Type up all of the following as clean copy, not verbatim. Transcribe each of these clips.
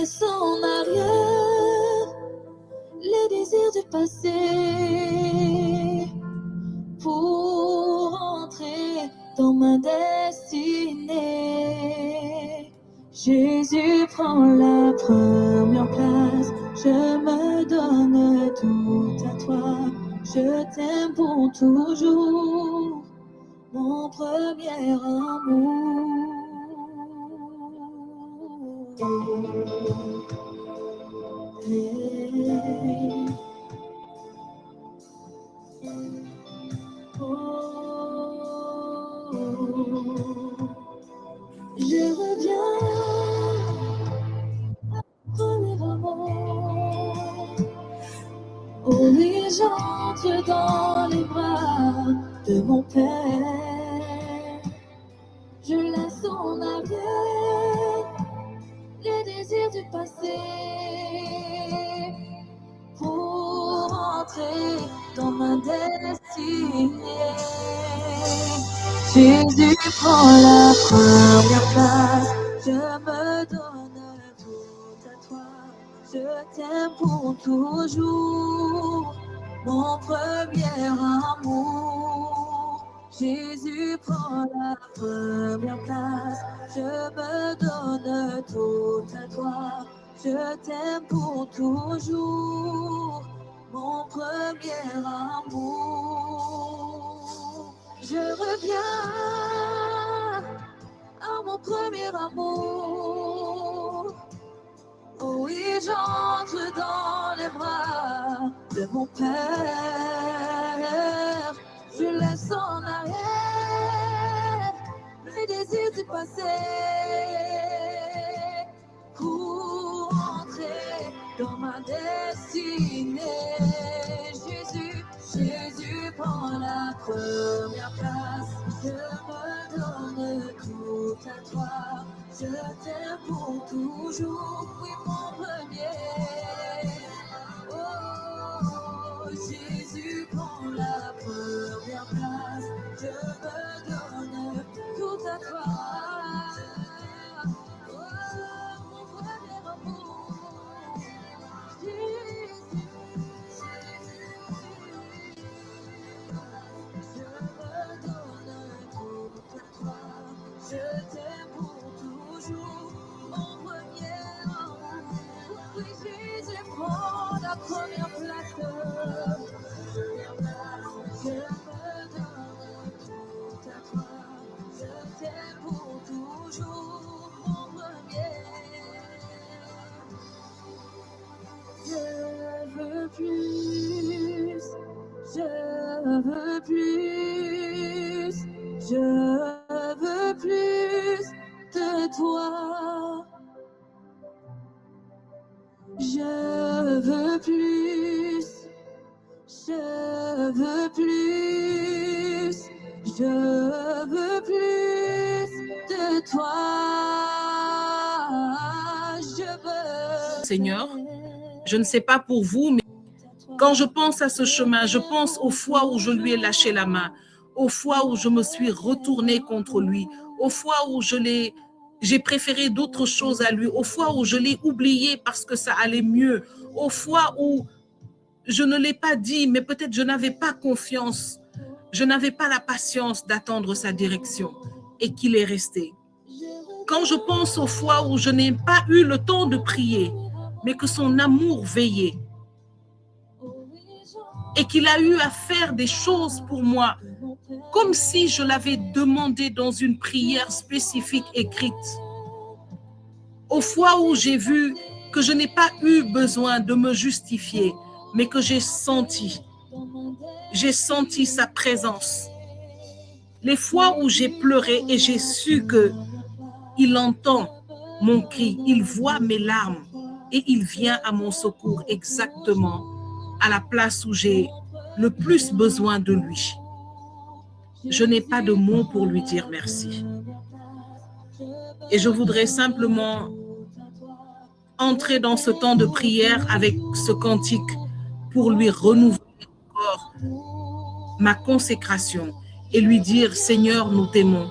laisse en arrière les désirs du passé pour entrer dans ma destinée. Jésus prend la première place, je me donne tout à toi, je t'aime pour toujours, mon premier amour. Hey. Oh, je reviens à mon premier amour. Oh oui, j'entre dans les bras de mon Père. Je laisse en arrière les désirs du passé pour entrer dans ma destinée. Jésus prend la première place, je me donne tout à toi, je t'aime pour toujours, mon premier amour. Jésus prend la première place, je me donne tout à toi, je t'aime pour toujours, mon premier amour. Je reviens à mon premier amour. Oh oui, j'entre dans les bras de mon Père. Je laisse en arrière les désirs du passé pour entrer dans ma destinée. Jésus prend la première place, je me donne tout à toi, je t'aime pour toujours, oui mon premier. Oh, Jésus prend la première place, je me donne tout à toi. Oh, mon premier amour, Jésus. Je t'aime pour toujours, mon premier amour. Oui, Jésus prend la première place. Je me donne tout à toi. Je t'aime pour toujours, mon premier. Je veux plus, je veux plus, je veux plus de toi. Je veux plus, je veux plus, je veux plus de toi. Je veux. Seigneur, je ne sais pas pour vous, mais quand je pense à ce chemin, je pense aux fois où je lui ai lâché la main, aux fois où je me suis retournée contre lui, aux fois où j'ai préféré d'autres choses à lui, aux fois où je l'ai oublié parce que ça allait mieux, aux fois où je ne l'ai pas dit, mais peut-être je n'avais pas confiance, je n'avais pas la patience d'attendre sa direction et qu'il est resté. Quand je pense aux fois où je n'ai pas eu le temps de prier, mais que son amour veillait, et qu'il a eu à faire des choses pour moi, comme si je l'avais demandé dans une prière spécifique écrite. Aux fois où j'ai vu que je n'ai pas eu besoin de me justifier, mais que j'ai senti sa présence. Les fois où j'ai pleuré et j'ai su qu'il entend mon cri, il voit mes larmes et il vient à mon secours exactement à la place où j'ai le plus besoin de lui. Je n'ai pas de mots pour lui dire merci. Et je voudrais simplement entrer dans ce temps de prière avec ce cantique pour lui renouveler encore ma consécration et lui dire: Seigneur, nous t'aimons.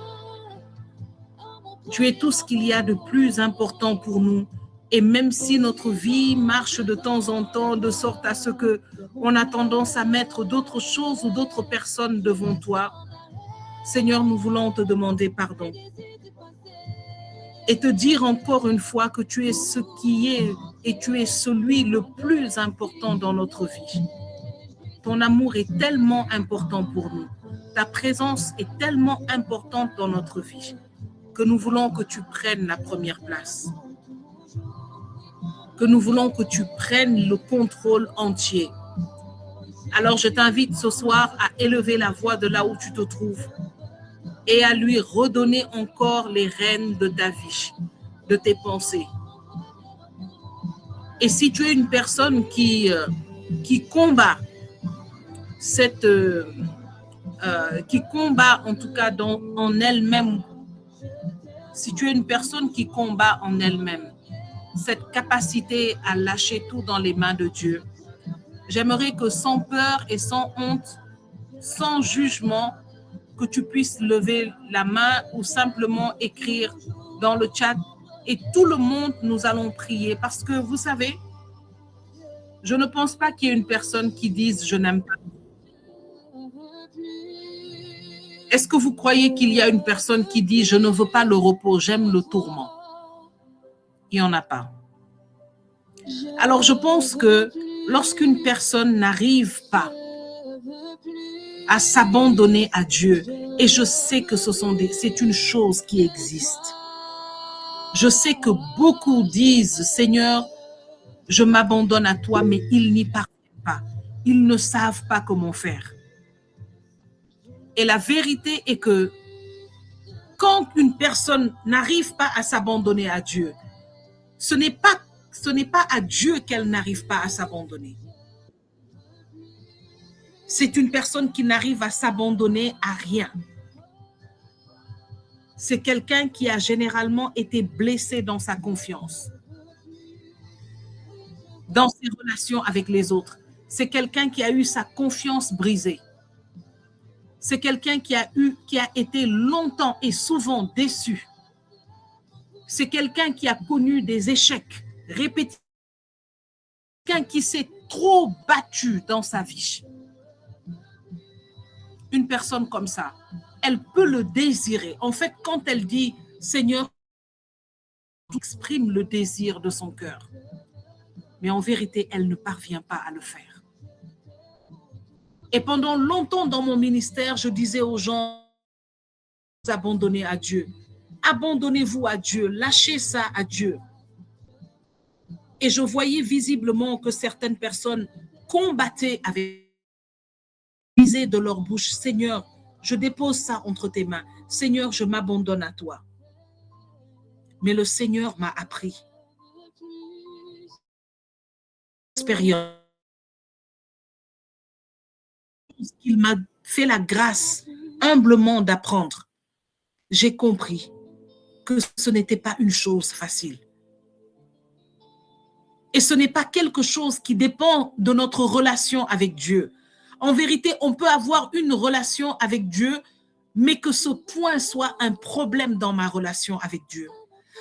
Tu es tout ce qu'il y a de plus important pour nous Et même si notre vie marche de temps en temps de sorte à ce que on a tendance à mettre d'autres choses ou d'autres personnes devant toi, Seigneur, nous voulons te demander pardon. Et te dire encore une fois que tu es ce qui est et tu es celui le plus important dans notre vie. Ton amour est tellement important pour nous. Ta présence est tellement importante dans notre vie que nous voulons que tu prennes la première place. Que nous voulons que tu prennes le contrôle entier. Alors je t'invite ce soir à élever la voix de là où tu te trouves et à lui redonner encore les rênes de ta vie, de tes pensées. Et si tu es une personne qui combat qui combat en tout cas en elle-même, si tu es une personne qui combat en elle-même cette capacité à lâcher tout dans les mains de Dieu, j'aimerais que sans peur et sans honte, sans jugement, que tu puisses lever la main ou simplement écrire dans le chat et tout le monde, nous allons prier parce que vous savez, je ne pense pas qu'il y ait une personne qui dise « je n'aime pas ». Est-ce que vous croyez qu'il y a une personne qui dit « je ne veux pas le repos, j'aime le tourment ». Il n'y en a pas. Alors je pense que lorsqu'une personne n'arrive pas à s'abandonner à Dieu, et je sais que c'est une chose qui existe. Je sais que beaucoup disent, Seigneur, je m'abandonne à toi, mais ils n'y parviennent pas. Ils ne savent pas comment faire. Et la vérité est que quand une personne n'arrive pas à s'abandonner à Dieu, ce n'est pas à Dieu qu'elle n'arrive pas à s'abandonner. C'est une personne qui n'arrive à s'abandonner à rien. C'est quelqu'un qui a généralement été blessé dans sa confiance, dans ses relations avec les autres. C'est quelqu'un qui a eu sa confiance brisée. C'est quelqu'un qui a été longtemps et souvent déçu. C'est quelqu'un qui a connu des échecs répétitifs. Quelqu'un qui s'est trop battu dans sa vie. Une personne comme ça, elle peut le désirer. En fait, quand elle dit « Seigneur », elle exprime le désir de son cœur. Mais en vérité, elle ne parvient pas à le faire. Et pendant longtemps dans mon ministère, je disais aux gens « abandonnez à Dieu. Abandonnez-vous à Dieu. Lâchez ça à Dieu. » Et je voyais visiblement que certaines personnes combattaient avec de leur bouche, Seigneur, je dépose ça entre tes mains. Seigneur, je m'abandonne à toi. Mais le Seigneur m'a appris. Expérience. Il m'a fait la grâce humblement d'apprendre. J'ai compris que ce n'était pas une chose facile. Et ce n'est pas quelque chose qui dépend de notre relation avec Dieu. En vérité, on peut avoir une relation avec Dieu, mais que ce point soit un problème dans ma relation avec Dieu.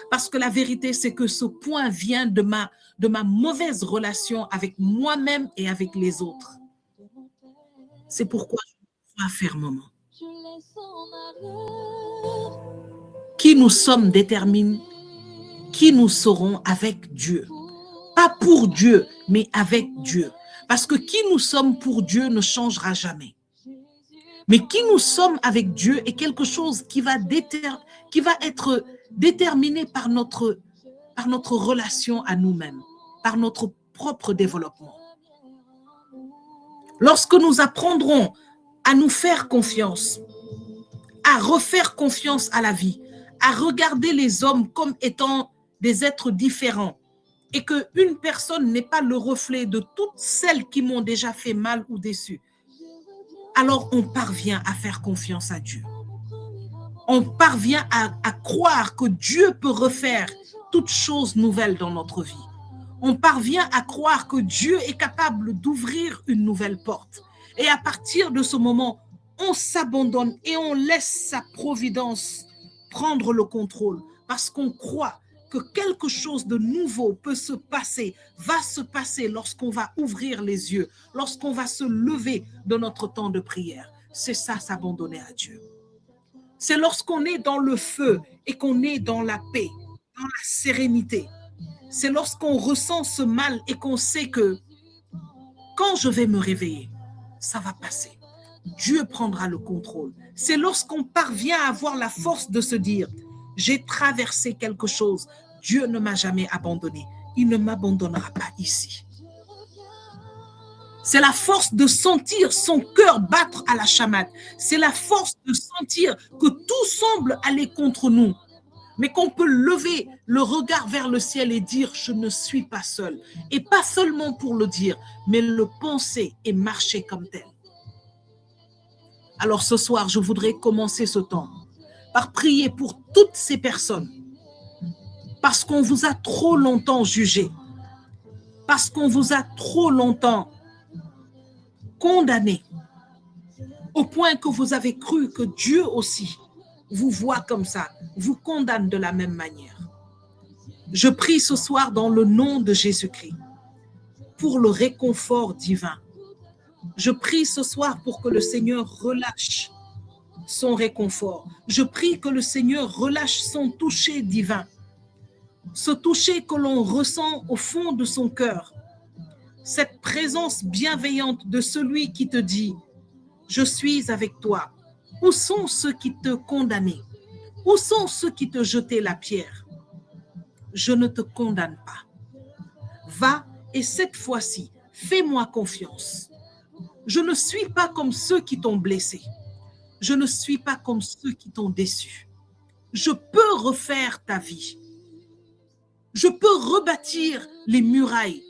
Parce que la vérité, c'est que ce point vient de ma mauvaise relation avec moi-même et avec les autres. C'est pourquoi je crois fermement. Qui nous sommes détermine qui nous serons avec Dieu. Pas pour Dieu, mais avec Dieu. Parce que qui nous sommes pour Dieu ne changera jamais. Mais qui nous sommes avec Dieu est quelque chose qui va être déterminé par notre relation à nous-mêmes, par notre propre développement. Lorsque nous apprendrons à nous faire confiance, à refaire confiance à la vie, à regarder les hommes comme étant des êtres différents, et qu'une personne n'est pas le reflet de toutes celles qui m'ont déjà fait mal ou déçu, alors on parvient à faire confiance à Dieu. On parvient à croire que Dieu peut refaire toutes choses nouvelles dans notre vie. On parvient à croire que Dieu est capable d'ouvrir une nouvelle porte. Et à partir de ce moment, on s'abandonne et on laisse sa providence prendre le contrôle parce qu'on croit que quelque chose de nouveau peut se passer, va se passer lorsqu'on va ouvrir les yeux, lorsqu'on va se lever de notre temps de prière. C'est ça, s'abandonner à Dieu. C'est lorsqu'on est dans le feu et qu'on est dans la paix, dans la sérénité. C'est lorsqu'on ressent ce mal et qu'on sait que quand je vais me réveiller, ça va passer. Dieu prendra le contrôle. C'est lorsqu'on parvient à avoir la force de se dire, j'ai traversé quelque chose, Dieu ne m'a jamais abandonné, il ne m'abandonnera pas ici. C'est la force de sentir son cœur battre à la chamade. C'est la force de sentir que tout semble aller contre nous, mais qu'on peut lever le regard vers le ciel et dire, je ne suis pas seul. Et pas seulement pour le dire, mais le penser et marcher comme tel. Alors ce soir, je voudrais commencer ce temps par prier pour toutes ces personnes, parce qu'on vous a trop longtemps jugé, parce qu'on vous a trop longtemps condamné, au point que vous avez cru que Dieu aussi vous voit comme ça, vous condamne de la même manière. Je prie ce soir dans le nom de Jésus-Christ pour le réconfort divin. Je prie ce soir pour que le Seigneur relâche son réconfort. Je prie que le Seigneur relâche son toucher divin, ce toucher que l'on ressent au fond de son cœur, cette présence bienveillante de celui qui te dit, je suis avec toi. Où sont ceux qui te condamnaient? Où sont ceux qui te jetaient la pierre? Je ne te condamne pas. Va et cette fois-ci, fais-moi confiance. Je ne suis pas comme ceux qui t'ont blessé. Je ne suis pas comme ceux qui t'ont déçu. Je peux refaire ta vie. Je peux rebâtir les murailles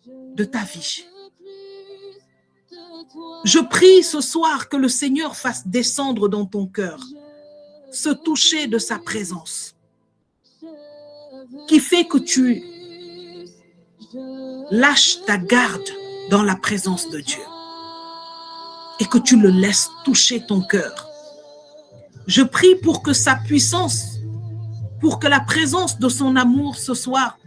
de ta vie. Je prie ce soir que le Seigneur fasse descendre dans ton cœur ce toucher de sa présence qui fait que tu lâches ta garde dans la présence de Dieu et que tu le laisses toucher ton cœur. Je prie pour que sa puissance, pour que la présence de son amour ce soir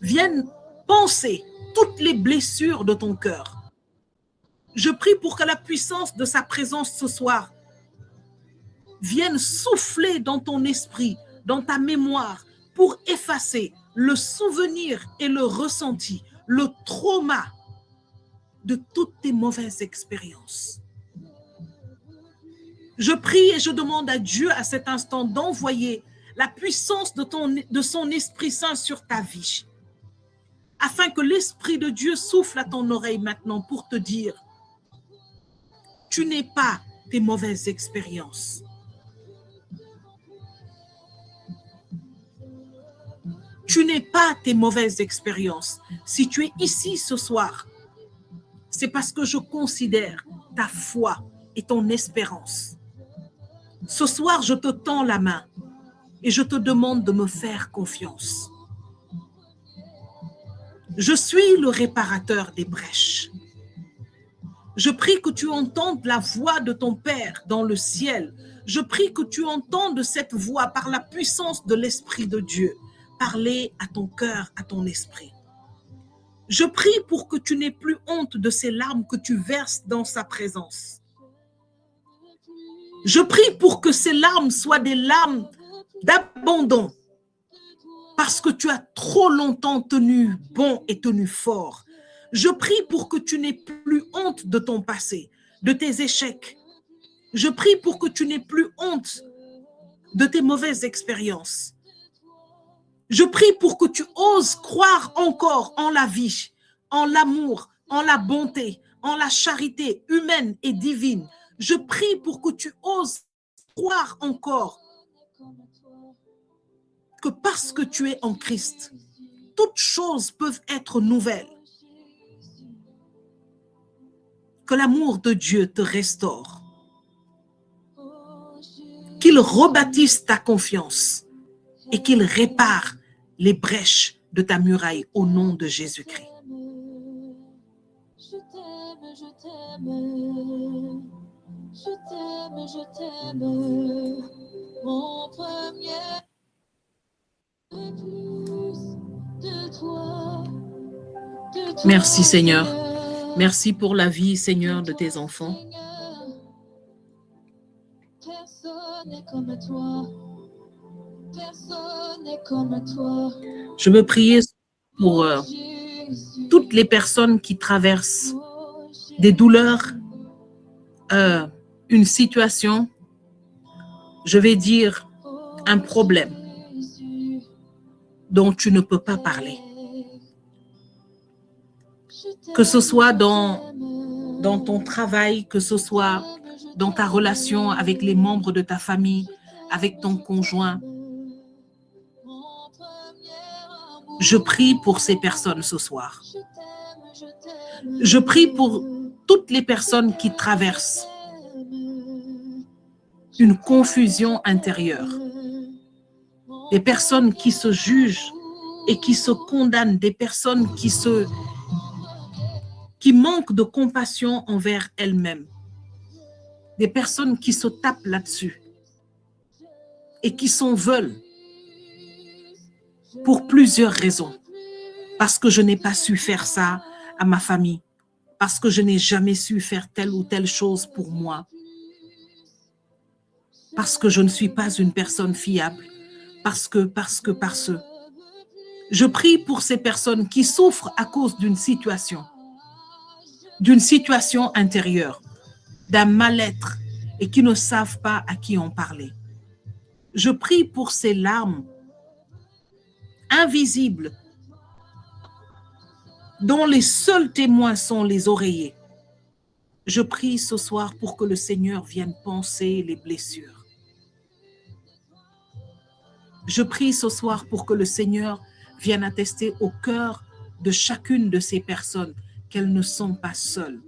vienne panser toutes les blessures de ton cœur. Je prie pour que la puissance de sa présence ce soir vienne souffler dans ton esprit, dans ta mémoire, pour effacer le souvenir et le ressenti, le trauma de toutes tes mauvaises expériences. Je prie et je demande à Dieu à cet instant d'envoyer la puissance de son Esprit Saint sur ta vie, afin que l'Esprit de Dieu souffle à ton oreille maintenant pour te dire, tu n'es pas tes mauvaises expériences. Tu n'es pas tes mauvaises expériences. Si tu es ici ce soir, c'est parce que je considère ta foi et ton espérance. Ce soir, je te tends la main et je te demande de me faire confiance. Je suis le réparateur des brèches. Je prie que tu entendes la voix de ton Père dans le ciel. Je prie que tu entendes cette voix par la puissance de l'Esprit de Dieu. Parler à ton cœur, à ton esprit. Je prie pour que tu n'aies plus honte de ces larmes que tu verses dans sa présence. Je prie pour que ces larmes soient des larmes d'abandon, parce que tu as trop longtemps tenu bon et tenu fort. Je prie pour que tu n'aies plus honte de ton passé, de tes échecs. Je prie pour que tu n'aies plus honte de tes mauvaises expériences. Je prie pour que tu oses croire encore en la vie, en l'amour, en la bonté, en la charité humaine et divine. Je prie pour que tu oses croire encore que parce que tu es en Christ, toutes choses peuvent être nouvelles. Que l'amour de Dieu te restaure. Qu'il rebâtisse ta confiance et qu'il répare les brèches de ta muraille au nom de Jésus-Christ. Je t'aime, je t'aime, je t'aime, je t'aime, mon premier. Merci Seigneur. Merci pour la vie, Seigneur, de tes enfants. Personne n'est comme toi. Personne n'est comme toi. Je veux prier pour toutes les personnes qui traversent des douleurs, une situation, je vais dire un problème dont tu ne peux pas parler. Que ce soit dans ton travail, que ce soit dans ta relation avec les membres de ta famille, avec ton conjoint. Je prie pour ces personnes ce soir. Je prie pour toutes les personnes qui traversent une confusion intérieure. Des personnes qui se jugent et qui se condamnent, des personnes qui manquent de compassion envers elles-mêmes, des personnes qui se tapent là-dessus et qui s'en veulent pour plusieurs raisons. Parce que je n'ai pas su faire ça à ma famille, parce que je n'ai jamais su faire telle ou telle chose pour moi, parce que je ne suis pas une personne fiable, parce que. Je prie pour ces personnes qui souffrent à cause d'une situation intérieure, d'un mal-être et qui ne savent pas à qui en parler. Je prie pour ces larmes invisibles dont les seuls témoins sont les oreillers. Je prie ce soir pour que le Seigneur vienne panser les blessures. Je prie ce soir pour que le Seigneur vienne attester au cœur de chacune de ces personnes qu'elles ne sont pas seules.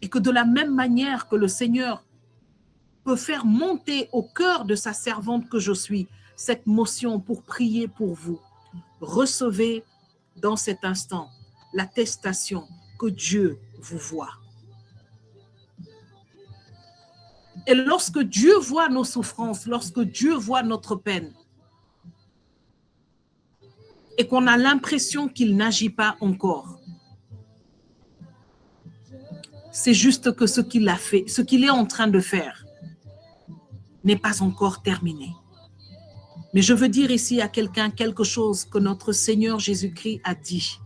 Et que de la même manière que le Seigneur peut faire monter au cœur de sa servante que je suis cette motion pour prier pour vous, recevez dans cet instant l'attestation que Dieu vous voit. Et lorsque Dieu voit nos souffrances, lorsque Dieu voit notre peine, et qu'on a l'impression qu'il n'agit pas encore, c'est juste que ce qu'il a fait, ce qu'il est en train de faire, n'est pas encore terminé. Mais je veux dire ici à quelqu'un quelque chose que notre Seigneur Jésus-Christ a dit.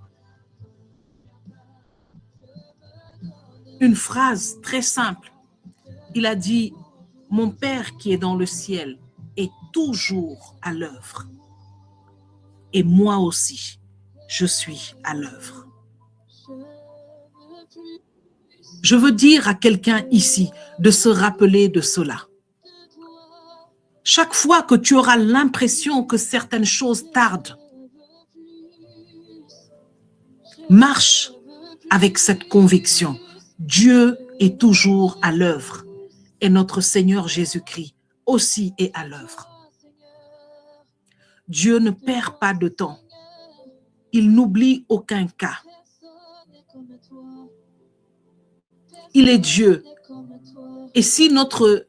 Une phrase très simple. Il a dit, « Mon Père qui est dans le ciel est toujours à l'œuvre. Et moi aussi, je suis à l'œuvre. » Je veux dire à quelqu'un ici de se rappeler de cela. Chaque fois que tu auras l'impression que certaines choses tardent, marche avec cette conviction. Dieu est toujours à l'œuvre et notre Seigneur Jésus-Christ aussi est à l'œuvre. Dieu ne perd pas de temps. Il n'oublie aucun cas. Il est Dieu. Et si notre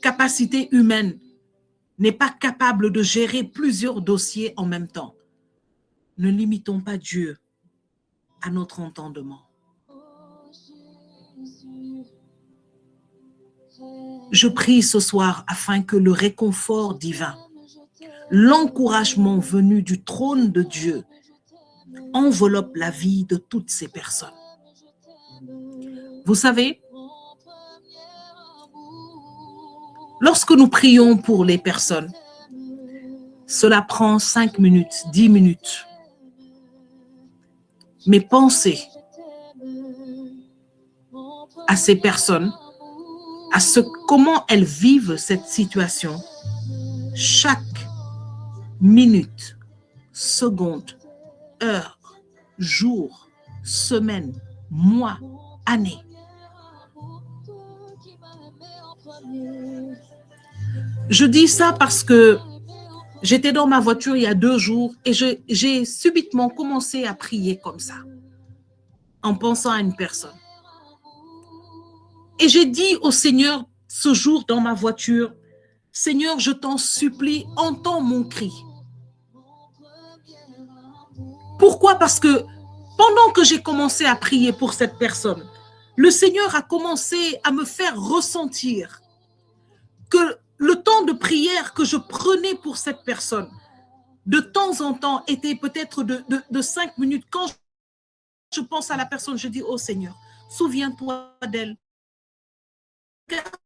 capacité humaine n'est pas capable de gérer plusieurs dossiers en même temps, ne limitons pas Dieu à notre entendement. Je prie ce soir afin que le réconfort divin, l'encouragement venu du trône de Dieu enveloppe la vie de toutes ces personnes. Vous savez, lorsque nous prions pour les personnes, cela prend 5 minutes, 10 minutes. Mais pensez à ces personnes, comment elles vivent cette situation chaque minute, seconde, heure, jour, semaine, mois, année. Je dis ça parce que j'étais dans ma voiture il y a 2 jours et j'ai subitement commencé à prier comme ça, en pensant à une personne. Et j'ai dit au Seigneur ce jour dans ma voiture, Seigneur, je t'en supplie, entends mon cri. Pourquoi? Parce que pendant que j'ai commencé à prier pour cette personne, le Seigneur a commencé à me faire ressentir que le temps de prière que je prenais pour cette personne, de temps en temps, était peut-être de 5 minutes. Quand je pense à la personne, je dis, oh Seigneur, souviens-toi d'elle.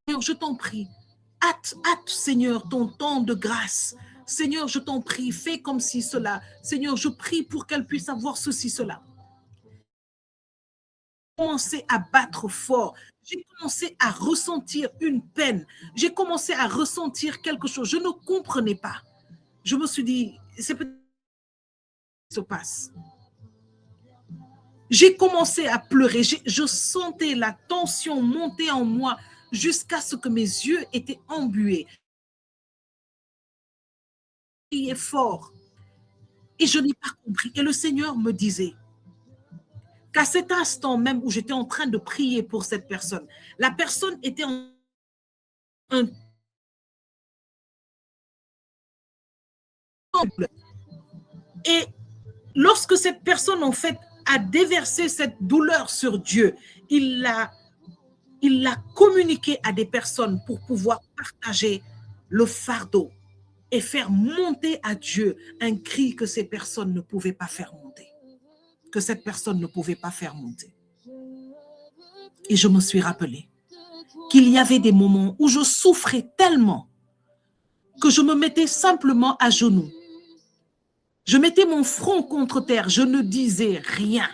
Seigneur, je t'en prie, hâte, Seigneur, ton temps de grâce. Seigneur, je t'en prie, fais comme si cela. Seigneur, je prie pour qu'elle puisse avoir ceci, cela. J'ai commencé à battre fort. J'ai commencé à ressentir une peine. J'ai commencé à ressentir quelque chose. Je ne comprenais pas. Je me suis dit, c'est peut-être ce qui se passe. J'ai commencé à pleurer. Je sentais la tension monter en moi jusqu'à ce que mes yeux étaient embués. Il est fort. Et je n'ai pas compris. Et le Seigneur me disait qu'à cet instant même où j'étais en train de prier pour cette personne, la personne était en un temple. Et lorsque cette personne, en fait, a déversé cette douleur sur Dieu, il l'a communiqué à des personnes pour pouvoir partager le fardeau et faire monter à Dieu un cri que ces personnes ne pouvaient pas faire monter. Que cette personne ne pouvait pas faire monter. Et je me suis rappelé qu'il y avait des moments où je souffrais tellement que je me mettais simplement à genoux. Je mettais mon front contre terre, je ne disais rien.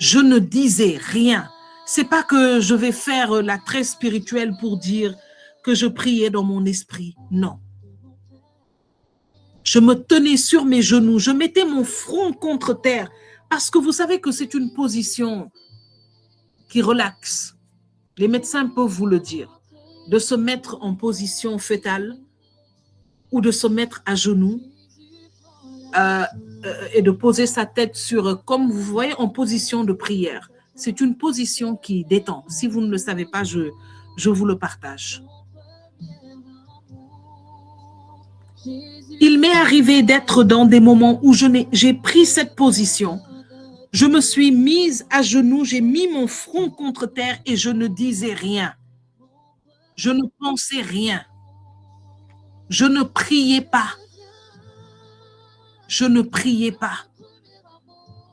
Je ne disais rien. C'est pas que je vais faire la très spirituelle pour dire que je priais dans mon esprit. Non. Je me tenais sur mes genoux, je mettais mon front contre terre parce que vous savez que c'est une position qui relaxe. Les médecins peuvent vous le dire. De se mettre en position fœtale ou de se mettre à genoux et de poser sa tête sur, comme vous voyez, en position de prière. C'est une position qui détend. Si vous ne le savez pas, je vous le partage. Il m'est arrivé d'être dans des moments où j'ai pris cette position. Je me suis mise à genoux, j'ai mis mon front contre terre et je ne disais rien. Je ne pensais rien. Je ne priais pas. Je ne priais pas.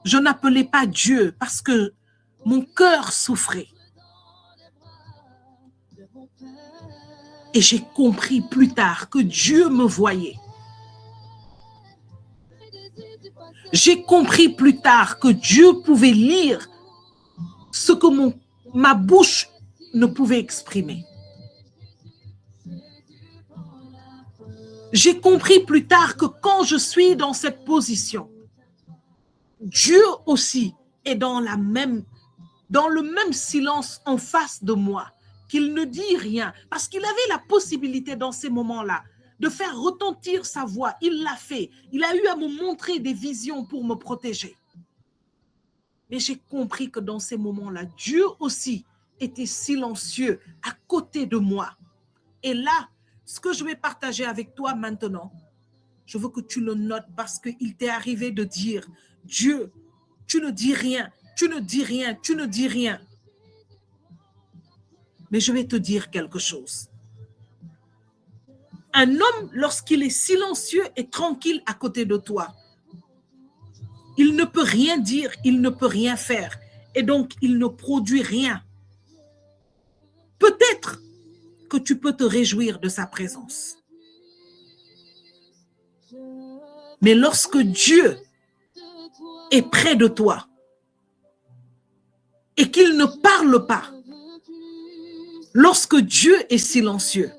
Je n'appelais pas Dieu parce que mon cœur souffrait. Et j'ai compris plus tard que Dieu me voyait. J'ai compris plus tard que Dieu pouvait lire ce que ma bouche ne pouvait exprimer. J'ai compris plus tard que quand je suis dans cette position, Dieu aussi est dans le même silence en face de moi, qu'il ne dit rien, parce qu'il avait la possibilité dans ces moments-là de faire retentir sa voix. Il l'a fait. Il a eu à me montrer des visions pour me protéger. Mais j'ai compris que dans ces moments-là, Dieu aussi était silencieux à côté de moi. Et là, ce que je vais partager avec toi maintenant, je veux que tu le notes parce qu'il t'est arrivé de dire, Dieu, tu ne dis rien, tu ne dis rien, tu ne dis rien. Mais je vais te dire quelque chose. Un homme, lorsqu'il est silencieux et tranquille à côté de toi, il ne peut rien dire, il ne peut rien faire. Et donc, il ne produit rien. Peut-être que tu peux te réjouir de sa présence. Mais lorsque Dieu est près de toi et qu'il ne parle pas, lorsque Dieu est silencieux,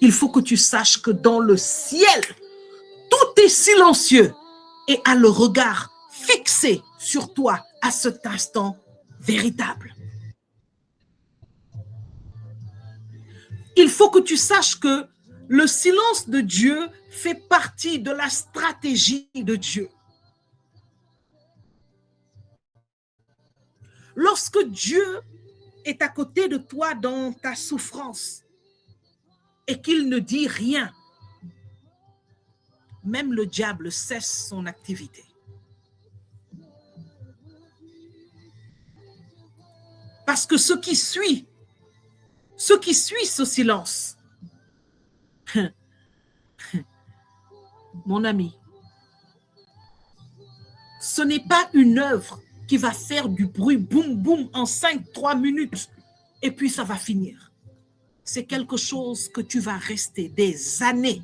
il faut que tu saches que dans le ciel, tout est silencieux et a le regard fixé sur toi à cet instant véritable. Il faut que tu saches que le silence de Dieu fait partie de la stratégie de Dieu. Lorsque Dieu est à côté de toi dans ta souffrance et qu'il ne dit rien, même le diable cesse son activité. Parce que ce qui suit ce silence, mon ami, ce n'est pas une œuvre qui va faire du bruit, boum, boum, en 3 minutes, et puis ça va finir. C'est quelque chose que tu vas rester des années,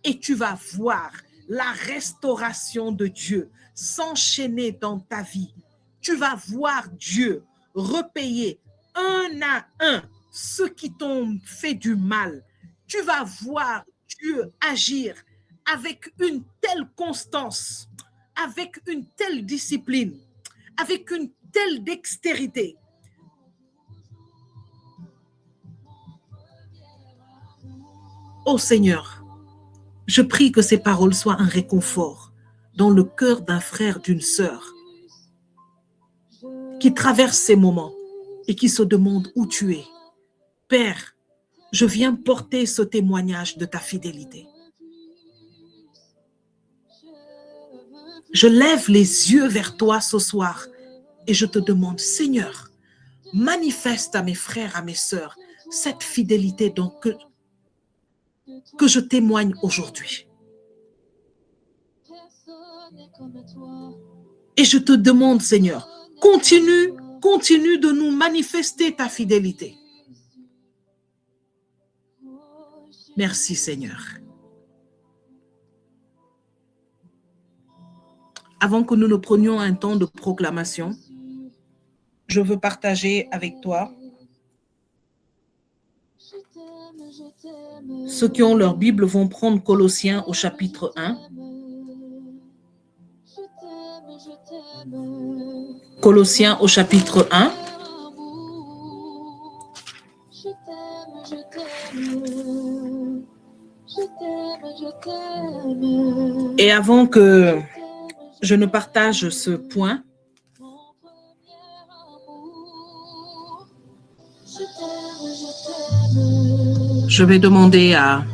et tu vas voir la restauration de Dieu s'enchaîner dans ta vie. Tu vas voir Dieu repayer un à un ceux qui t'ont fait du mal. Tu vas voir Dieu agir avec une telle constance, avec une telle discipline, avec une telle dextérité. Ô Seigneur, je prie que ces paroles soient un réconfort dans le cœur d'un frère, d'une sœur qui traverse ces moments et qui se demande où tu es. Père, je viens porter ce témoignage de ta fidélité. Je lève les yeux vers toi ce soir et je te demande, Seigneur, manifeste à mes frères, à mes sœurs, cette fidélité que je témoigne aujourd'hui. Et je te demande, Seigneur, continue de nous manifester ta fidélité. Merci, Seigneur. Avant que nous ne prenions un temps de proclamation, je veux partager avec toi ceux qui ont leur Bible vont prendre Colossiens au chapitre 1. Colossiens au chapitre 1. Et avant que je ne partage ce point, je vais demander à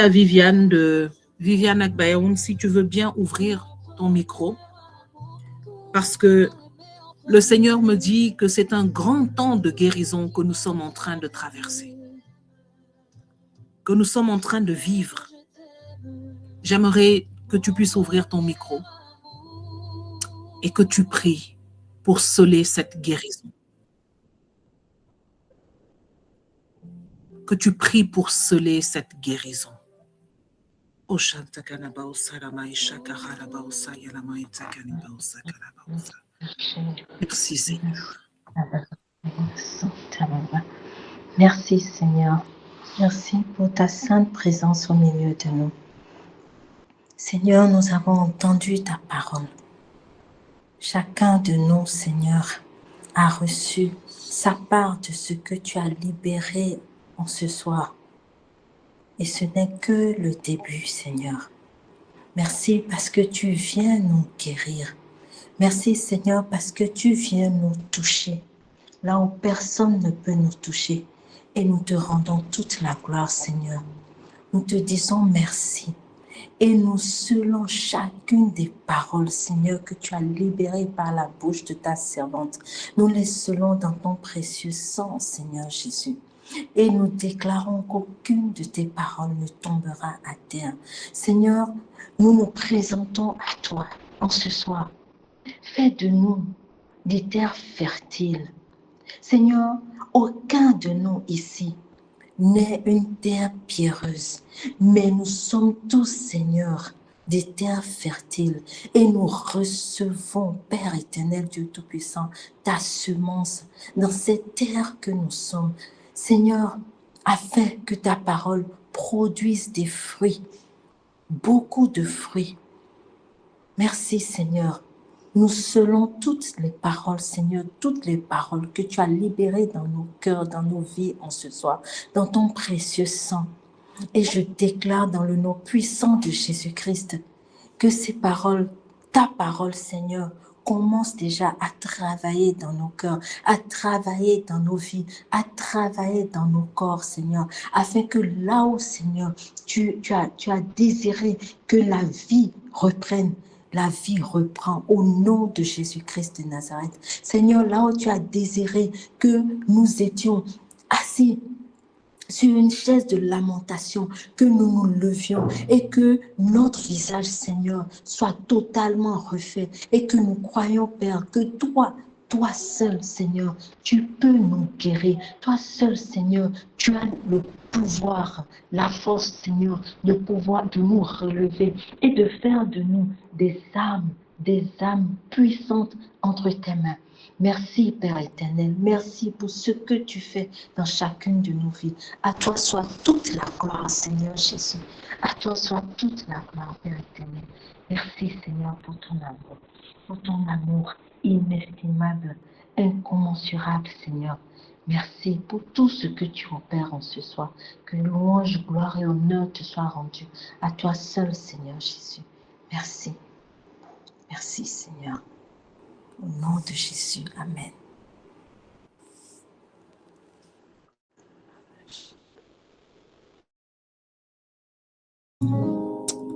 Viviane Agbayoun si tu veux bien ouvrir ton micro, parce que le Seigneur me dit que c'est un grand temps de guérison que nous sommes en train de traverser, que nous sommes en train de vivre. J'aimerais que tu puisses ouvrir ton micro et que tu pries pour sceller cette guérison. Que tu pries pour sceller cette guérison. Merci Seigneur. Merci Seigneur. Merci pour ta sainte présence au milieu de nous. Seigneur, nous avons entendu ta parole. Chacun de nous, Seigneur, a reçu sa part de ce que tu as libéré en ce soir. Et ce n'est que le début, Seigneur. Merci parce que tu viens nous guérir. Merci, Seigneur, parce que tu viens nous toucher là où personne ne peut nous toucher. Et nous te rendons toute la gloire, Seigneur. Nous te disons merci. Et nous scellons chacune des paroles, Seigneur, que tu as libérées par la bouche de ta servante. Nous les scellons dans ton précieux sang, Seigneur Jésus. Et nous déclarons qu'aucune de tes paroles ne tombera à terre. Seigneur, nous nous présentons à toi en ce soir. Fais de nous des terres fertiles. Seigneur, aucun de nous ici n'est une terre pierreuse, mais nous sommes tous, Seigneur, des terres fertiles et nous recevons, Père éternel, Dieu Tout-Puissant, ta semence dans cette terre que nous sommes, Seigneur, afin que ta parole produise des fruits, beaucoup de fruits. Merci, Seigneur. Nous scellons toutes les paroles, Seigneur, toutes les paroles que tu as libérées dans nos cœurs, dans nos vies en ce soir, dans ton précieux sang. Et je déclare dans le nom puissant de Jésus-Christ que ces paroles, ta parole, Seigneur, commence déjà à travailler dans nos cœurs, à travailler dans nos vies, à travailler dans nos corps, Seigneur, afin que là où, Seigneur, tu as désiré que la vie reprenne. La vie reprend au nom de Jésus-Christ de Nazareth. Seigneur, là où tu as désiré que nous étions assis sur une chaise de lamentation, que nous nous levions et que notre visage, Seigneur, soit totalement refait et que nous croyons, Père, que toi seul, Seigneur, tu peux nous guérir. Toi seul, Seigneur, tu as le pouvoir, la force, Seigneur, de pouvoir de nous relever et de faire de nous des âmes puissantes entre tes mains. Merci, Père éternel. Merci pour ce que tu fais dans chacune de nos vies. À toi soit toute la gloire, Seigneur Jésus. À toi soit toute la gloire, Père éternel. Merci, Seigneur, pour ton amour inestimable, incommensurable, Seigneur. Merci pour tout ce que tu opères en ce soir. Que louange, gloire et honneur te soient rendus. À toi seul, Seigneur Jésus. Merci. Merci, Seigneur. Au nom de Jésus. Amen.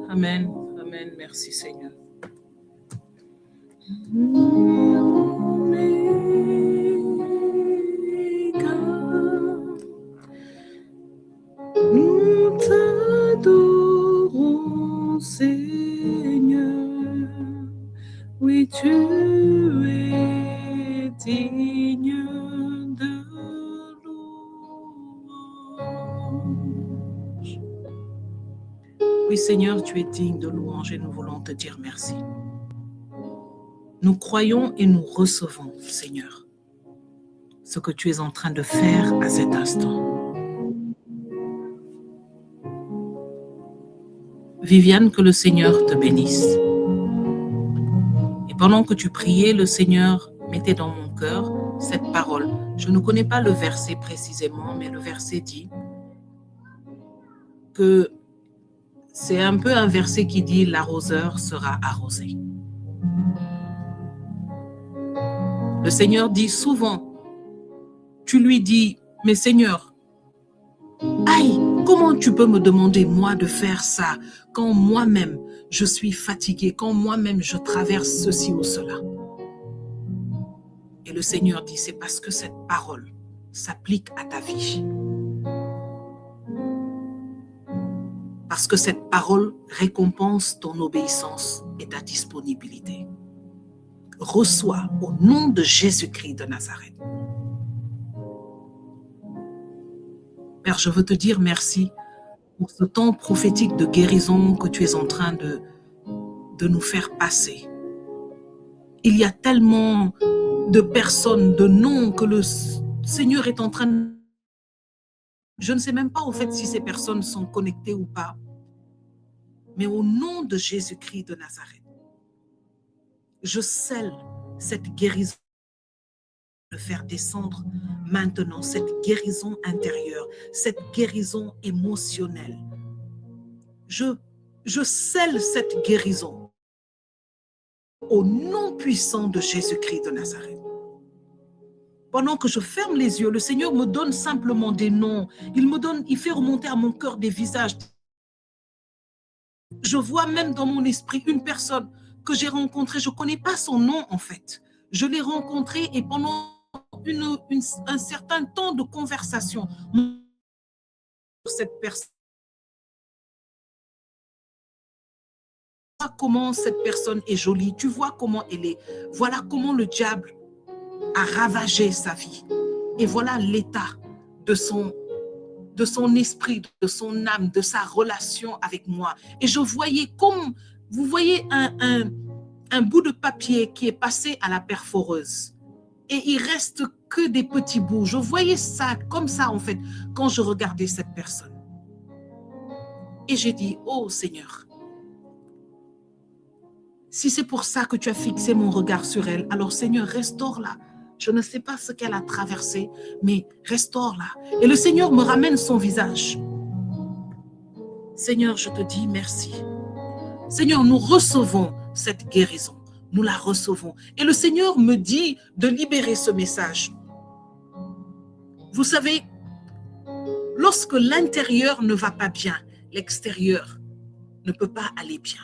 Amen. Amen. Merci, Seigneur. Nous t'adorons, Seigneur. Oui, tu es digne de louange. Oui, Seigneur, tu es digne de louange et nous voulons te dire merci. Nous croyons et nous recevons, Seigneur, ce que tu es en train de faire à cet instant. Viviane, que le Seigneur te bénisse. Et pendant que tu priais, le Seigneur mettait dans mon cœur cette parole. Je ne connais pas le verset précisément, mais le verset dit que c'est un peu un verset qui dit « l'arroseur sera arrosé ». Le Seigneur dit souvent, tu lui dis, mais Seigneur, aïe, comment tu peux me demander moi de faire ça quand moi-même je suis fatigué, quand moi-même je traverse ceci ou cela. Et le Seigneur dit, c'est parce que cette parole s'applique à ta vie. Parce que cette parole récompense ton obéissance et ta disponibilité. Reçois au nom de Jésus-Christ de Nazareth. Père, je veux te dire merci pour ce temps prophétique de guérison que tu es en train de nous faire passer. Il y a tellement de personnes, de noms que le Seigneur est en train de... Je ne sais même pas au fait si ces personnes sont connectées ou pas. Mais au nom de Jésus-Christ de Nazareth, je scelle cette guérison de faire descendre maintenant, cette guérison intérieure, cette guérison émotionnelle. Je scelle cette guérison au nom puissant de Jésus-Christ de Nazareth. Pendant que je ferme les yeux, le Seigneur me donne simplement des noms. Il fait remonter à mon cœur des visages. Je vois même dans mon esprit une personne que j'ai rencontrée. Je ne connais pas son nom en fait. Je l'ai rencontrée et pendant un certain temps de conversation, cette personne, tu vois comment cette personne est jolie, tu vois comment elle est. Voilà comment le diable a ravagé sa vie. Et voilà l'état de son esprit, de son âme, de sa relation avec moi. Et je voyais comme, vous voyez un bout de papier qui est passé à la perforeuse. Et il reste que des petits bouts. Je voyais ça comme ça en fait, quand je regardais cette personne. Et j'ai dit, oh Seigneur, si c'est pour ça que tu as fixé mon regard sur elle, alors Seigneur, restaure-la. Je ne sais pas ce qu'elle a traversé, mais restaure-la. Et le Seigneur me ramène son visage. Seigneur, je te dis merci. Seigneur, nous recevons cette guérison. nous la recevons. Et le Seigneur me dit de libérer ce message. Vous savez, lorsque l'intérieur ne va pas bien, l'extérieur ne peut pas aller bien.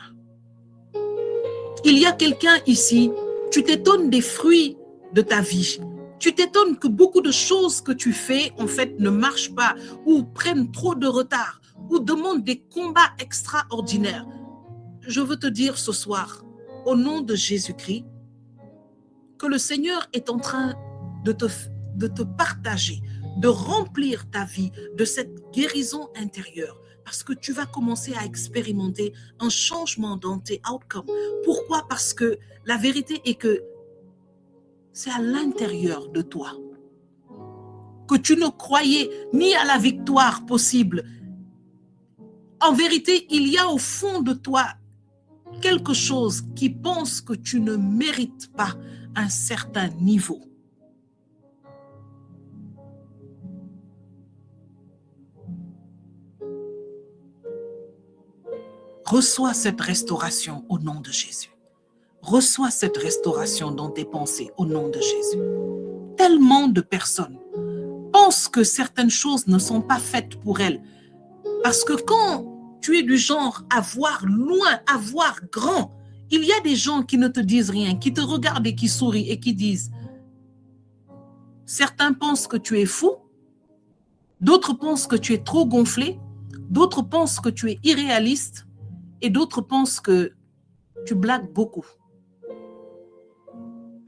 Il y a quelqu'un ici, tu t'étonnes des fruits de ta vie. Tu t'étonnes que beaucoup de choses que tu fais, en fait, ne marchent pas ou prennent trop de retard ou demandent des combats extraordinaires. Je veux te dire ce soir, au nom de Jésus-Christ, que le Seigneur est en train de te partager, de remplir ta vie de cette guérison intérieure. Parce que tu vas commencer à expérimenter un changement dans tes outcomes. Pourquoi? Parce que la vérité est que c'est à l'intérieur de toi que tu ne croyais ni à la victoire possible. En vérité, il y a au fond de toi quelque chose qui pense que tu ne mérites pas un certain niveau. Reçois cette restauration au nom de Jésus. Reçois cette restauration dans tes pensées au nom de Jésus. Tellement de personnes pensent que certaines choses ne sont pas faites pour elles. Parce que quand tu es du genre à voir loin, à voir grand, il y a des gens qui ne te disent rien, qui te regardent et qui sourient et qui disent, certains pensent que tu es fou, d'autres pensent que tu es trop gonflé, d'autres pensent que tu es irréaliste et d'autres pensent que tu blagues beaucoup.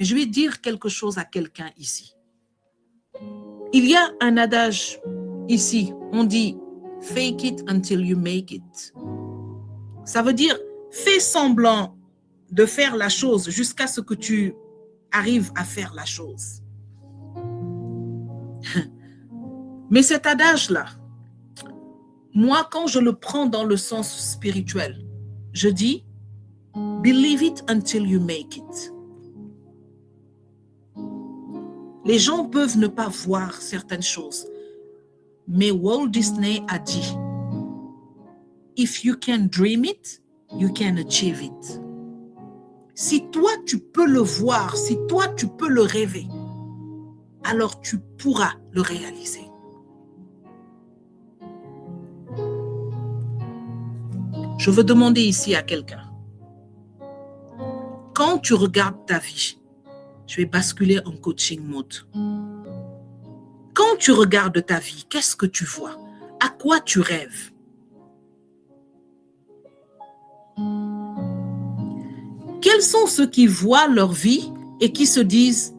Mais je vais dire quelque chose à quelqu'un ici. Il y a un adage ici, on dit « fake it until you make it ». Ça veut dire « fais semblant de faire la chose jusqu'à ce que tu arrives à faire la chose ». Mais cet adage-là, moi, quand je le prends dans le sens spirituel, je dis « believe it until you make it ». Les gens peuvent ne pas voir certaines choses, mais Walt Disney a dit « If you can dream it, you can achieve it ». Si toi, tu peux le voir, si toi, tu peux le rêver, alors tu pourras le réaliser. Je veux demander ici à quelqu'un, quand tu regardes ta vie, je vais basculer en coaching mode. Quand tu regardes ta vie, qu'est-ce que tu vois? À quoi tu rêves? Quels sont ceux qui voient leur vie et qui se disent,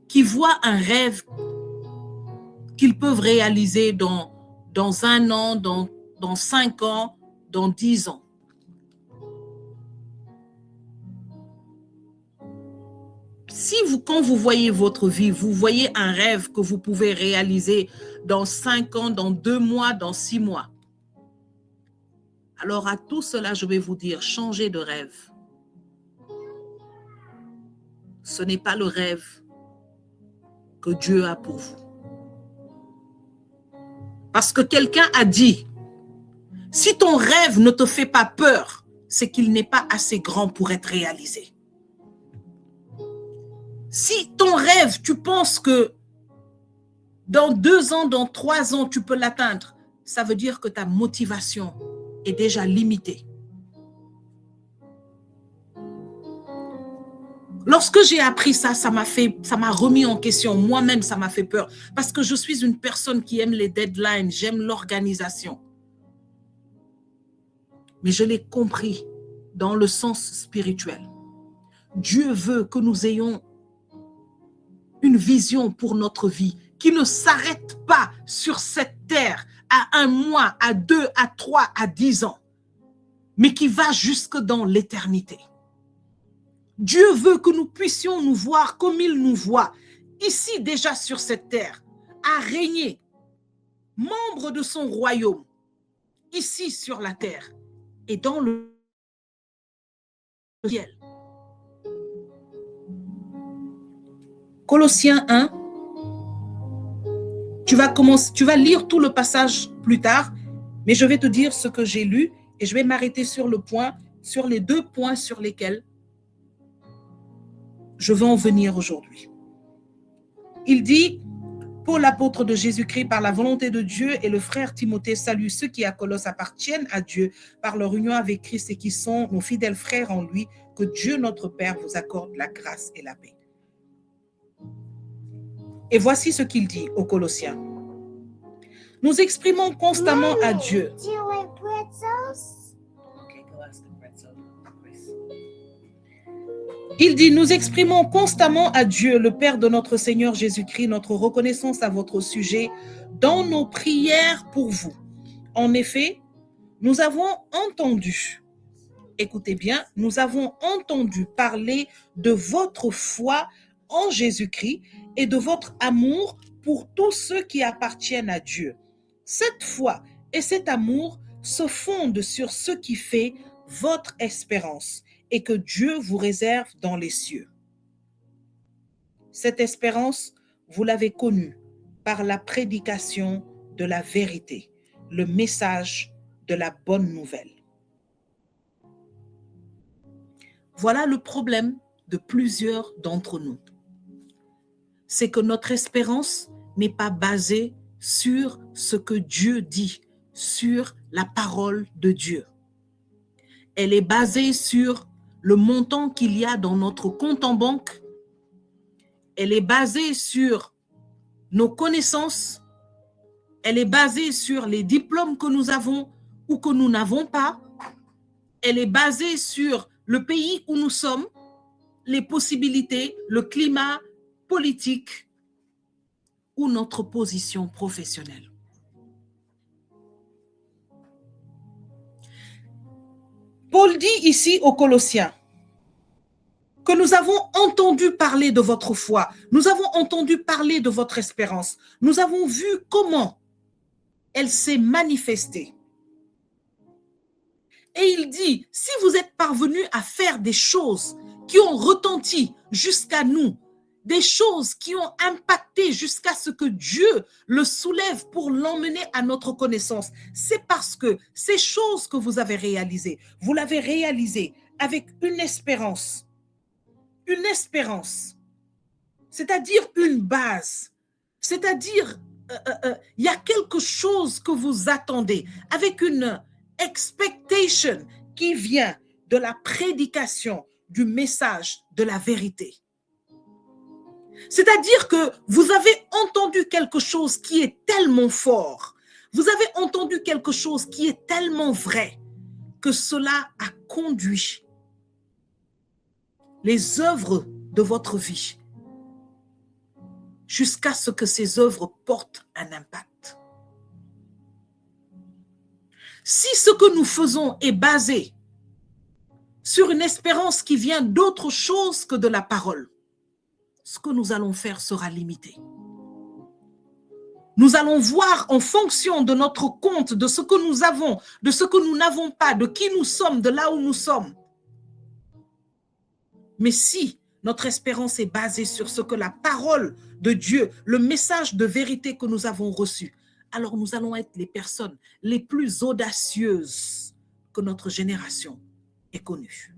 qui voient un rêve qu'ils peuvent réaliser dans 1 an, dans 5 ans, dans 10 ans? Si quand vous voyez votre vie, vous voyez un rêve que vous pouvez réaliser dans 5 ans, dans 2 mois, dans 6 mois, alors à tout cela, je vais vous dire, changez de rêve. Ce n'est pas le rêve que Dieu a pour vous. Parce que quelqu'un a dit, si ton rêve ne te fait pas peur, c'est qu'il n'est pas assez grand pour être réalisé. Si ton rêve, tu penses que dans 2 ans, dans 3 ans, tu peux l'atteindre, ça veut dire que ta motivation est déjà limitée. Lorsque j'ai appris ça, ça m'a remis en question. Moi-même, ça m'a fait peur. Parce que je suis une personne qui aime les deadlines, j'aime l'organisation. Mais je l'ai compris dans le sens spirituel. Dieu veut que nous ayons une vision pour notre vie qui ne s'arrête pas sur cette terre à 1 mois, à 2, à 3, à 10 ans, mais qui va jusque dans l'éternité. Dieu veut que nous puissions nous voir comme il nous voit, ici déjà sur cette terre, à régner, membre de son royaume, ici sur la terre et dans le ciel. Colossiens 1, tu vas lire tout le passage plus tard, mais je vais te dire ce que j'ai lu et je vais m'arrêter sur les 2 points sur lesquels je veux en venir aujourd'hui. Il dit, Paul, l'apôtre de Jésus-Christ, par la volonté de Dieu, et le frère Timothée salue ceux qui à Colosse appartiennent à Dieu par leur union avec Christ et qui sont nos fidèles frères en lui. Que Dieu notre Père vous accorde la grâce et la paix. Et voici ce qu'il dit aux Colossiens. Nous exprimons constamment à Dieu. Do you like pretzels? Il dit, nous exprimons constamment à Dieu, le Père de notre Seigneur Jésus-Christ, notre reconnaissance à votre sujet dans nos prières pour vous. En effet, nous avons entendu, écoutez bien, nous avons entendu parler de votre foi en Jésus-Christ et de votre amour pour tous ceux qui appartiennent à Dieu. Cette foi et cet amour se fondent sur ce qui fait votre espérance et que Dieu vous réserve dans les cieux. Cette espérance, vous l'avez connue par la prédication de la vérité, le message de la bonne nouvelle. Voilà le problème de plusieurs d'entre nous. C'est que notre espérance n'est pas basée sur ce que Dieu dit, sur la parole de Dieu. Elle est basée sur le montant qu'il y a dans notre compte en banque. Elle est basée sur nos connaissances. Elle est basée sur les diplômes que nous avons ou que nous n'avons pas. Elle est basée sur le pays où nous sommes, les possibilités, le climat politique ou notre position professionnelle. Paul dit ici aux Colossiens que nous avons entendu parler de votre foi, nous avons entendu parler de votre espérance, nous avons vu comment elle s'est manifestée. Et il dit, si vous êtes parvenus à faire des choses qui ont retenti jusqu'à nous, des choses qui ont impacté jusqu'à ce que Dieu le soulève pour l'emmener à notre connaissance, c'est parce que ces choses que vous avez réalisées, vous l'avez réalisées avec une espérance, c'est-à-dire une base, c'est-à-dire il y a quelque chose que vous attendez avec une expectation qui vient de la prédication du message de la vérité. C'est-à-dire que vous avez entendu quelque chose qui est tellement fort, vous avez entendu quelque chose qui est tellement vrai que cela a conduit les œuvres de votre vie jusqu'à ce que ces œuvres portent un impact. Si ce que nous faisons est basé sur une espérance qui vient d'autre chose que de la parole, ce que nous allons faire sera limité. Nous allons voir en fonction de notre compte, de ce que nous avons, de ce que nous n'avons pas, de qui nous sommes, de là où nous sommes. Mais si notre espérance est basée sur ce que la parole de Dieu, le message de vérité que nous avons reçu, alors nous allons être les personnes les plus audacieuses que notre génération ait connues.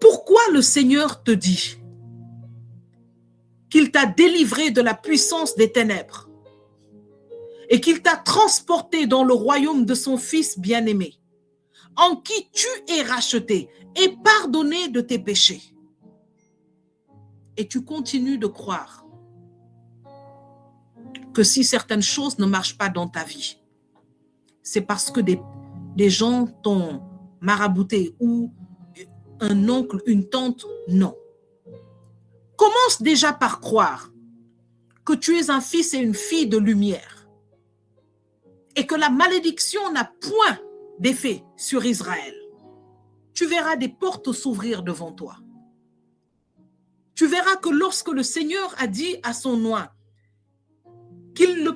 Pourquoi le Seigneur te dit qu'il t'a délivré de la puissance des ténèbres et qu'il t'a transporté dans le royaume de son Fils bien-aimé, en qui tu es racheté et pardonné de tes péchés? Et tu continues de croire que si certaines choses ne marchent pas dans ta vie, c'est parce que des gens t'ont marabouté ou un oncle, une tante? Non. Commence déjà par croire que tu es un fils et une fille de lumière et que la malédiction n'a point d'effet sur Israël. Tu verras des portes s'ouvrir devant toi. Tu verras que lorsque le Seigneur a dit à son oint qu'il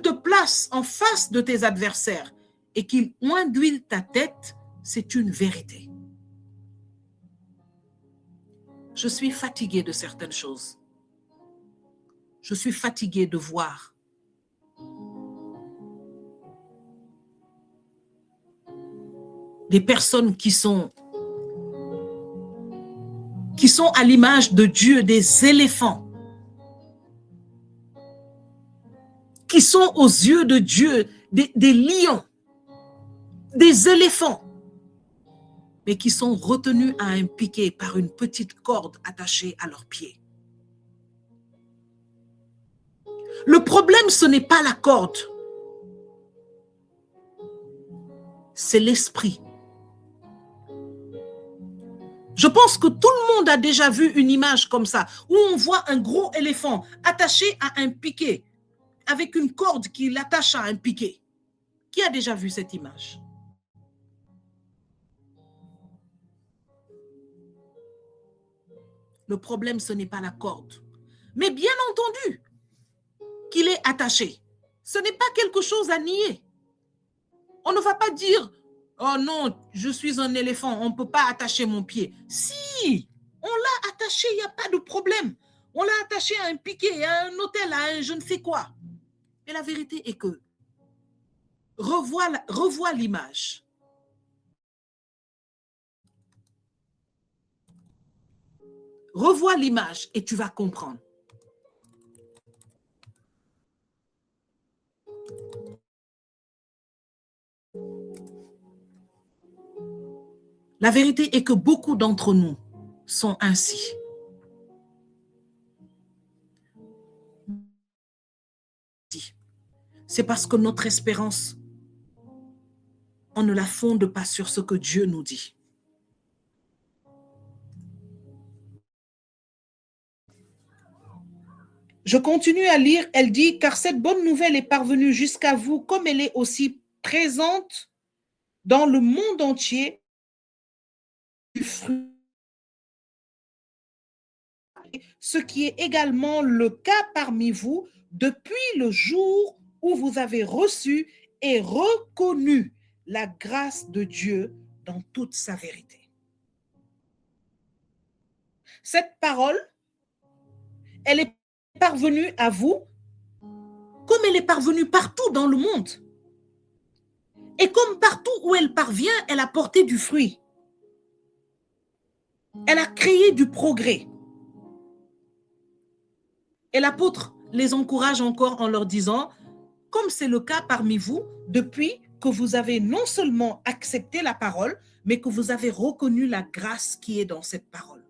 te place en face de tes adversaires et qu'il oinduile ta tête, c'est une vérité. Je suis fatiguée de certaines choses. Je suis fatiguée de voir des personnes qui sont sont à l'image de Dieu, des éléphants, qui sont aux yeux de Dieu des lions, des éléphants, mais qui sont retenus à un piquet par une petite corde attachée à leurs pieds. Le problème, ce n'est pas la corde, c'est l'esprit. Je pense que tout le monde a déjà vu une image comme ça, où on voit un gros éléphant attaché à un piquet, avec une corde qui l'attache à un piquet. Qui a déjà vu cette image? Le problème, ce n'est pas la corde, mais bien entendu qu'il est attaché. Ce n'est pas quelque chose à nier. On ne va pas dire « Oh non, je suis un éléphant, on ne peut pas attacher mon pied. » Si, on l'a attaché, il n'y a pas de problème. On l'a attaché à un piquet, à un hôtel, à un je ne sais quoi. Mais la vérité est que revois l'image. Revois l'image et tu vas comprendre. La vérité est que beaucoup d'entre nous sont ainsi. C'est parce que notre espérance, on ne la fonde pas sur ce que Dieu nous dit. Je continue à lire, elle dit, car cette bonne nouvelle est parvenue jusqu'à vous comme elle est aussi présente dans le monde entier. Ce qui est également le cas parmi vous depuis le jour où vous avez reçu et reconnu la grâce de Dieu dans toute sa vérité. Cette parole, elle est parvenue à vous comme elle est parvenue partout dans le monde. Et comme partout où elle parvient, elle a porté du fruit. Elle a créé du progrès. Et l'apôtre les encourage encore en leur disant, comme c'est le cas parmi vous, depuis que vous avez non seulement accepté la parole, mais que vous avez reconnu la grâce qui est dans cette parole.